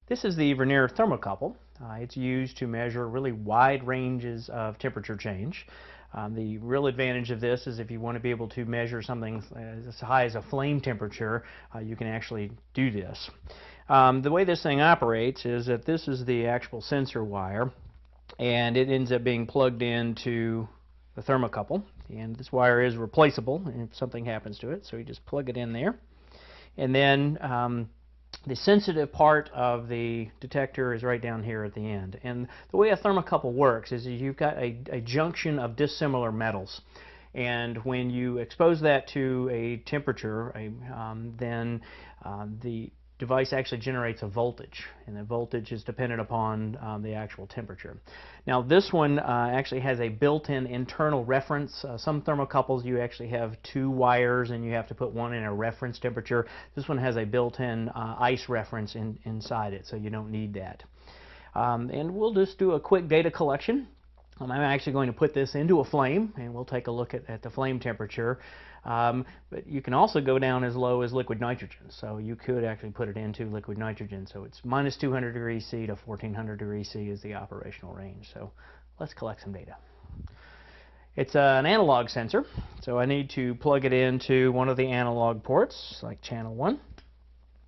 This is the vernier thermocouple. It's used to measure really wide ranges of temperature change. The real advantage of this is if you want to be able to measure something as high as a flame temperature, you can actually do this. The way this thing operates is that this is the actual sensor wire, and it ends up being plugged into the thermocouple. And this wire is replaceable if something happens to it, so you just plug it in there. And then the sensitive part of the detector is right down here at the end. And the way a thermocouple works is you've got a junction of dissimilar metals. And when you expose that to a temperature, then the device actually generates a voltage, and the voltage is dependent upon the actual temperature. Now this one actually has a built-in internal reference. Some thermocouples you actually have two wires and you have to put one in a reference temperature. This one has a built-in ice reference inside it, so you don't need that. And we'll just do a quick data collection. I'm actually going to put this into a flame, and we'll take a look at the flame temperature. But you can also go down as low as liquid nitrogen, so you could actually put it into liquid nitrogen. So it's minus 200 degrees C to 1400 degrees C is the operational range. So let's collect some data. It's an analog sensor, so I need to plug it into one of the analog ports, like channel 1.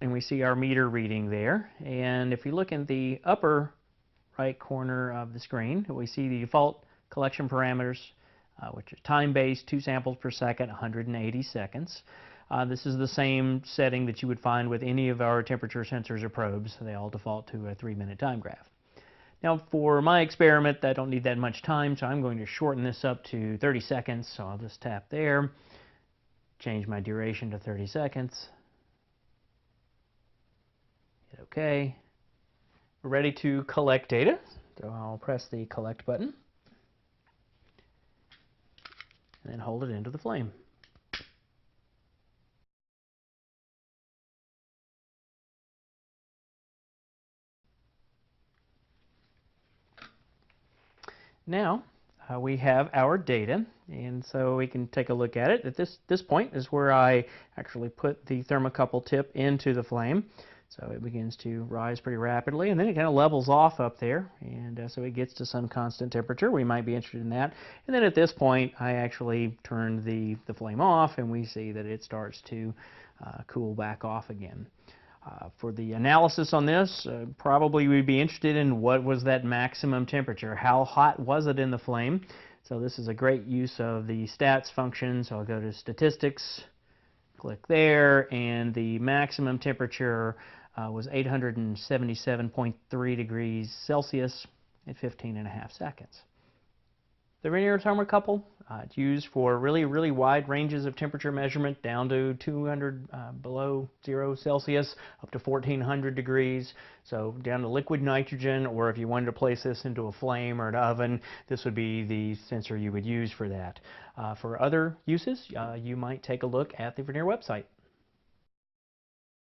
And we see our meter reading there. And if you look in the upper right corner of the screen, we see the default collection parameters, which are time-based, 2 samples per second, 180 seconds. This is the same setting that you would find with any of our temperature sensors or probes. They all default to a 3-minute time graph. Now for my experiment, I don't need that much time, so I'm going to shorten this up to 30 seconds. So I'll just tap there, change my duration to 30 seconds, hit OK. We're ready to collect data, so I'll press the collect button and then hold it into the flame. Now we have our data, and so we can take a look at it. At this point is where I actually put the thermocouple tip into the flame. So it begins to rise pretty rapidly, and then it kind of levels off up there, and so it gets to some constant temperature. We might be interested in that. And then at this point, I actually turned the flame off, and we see that it starts to cool back off again. For the analysis on this, probably we'd be interested in what was that maximum temperature. How hot was it in the flame? So this is a great use of the stats function. So I'll go to statistics, click there, and the maximum temperature was 877.3 degrees Celsius at 15.5 seconds. The vernier thermocouple, it's used for really wide ranges of temperature measurement, down to 200 below 0 Celsius, up to 1400 degrees, so down to liquid nitrogen, or if you wanted to place this into a flame or an oven, this would be the sensor you would use for that. For other uses, you might take a look at the Vernier website.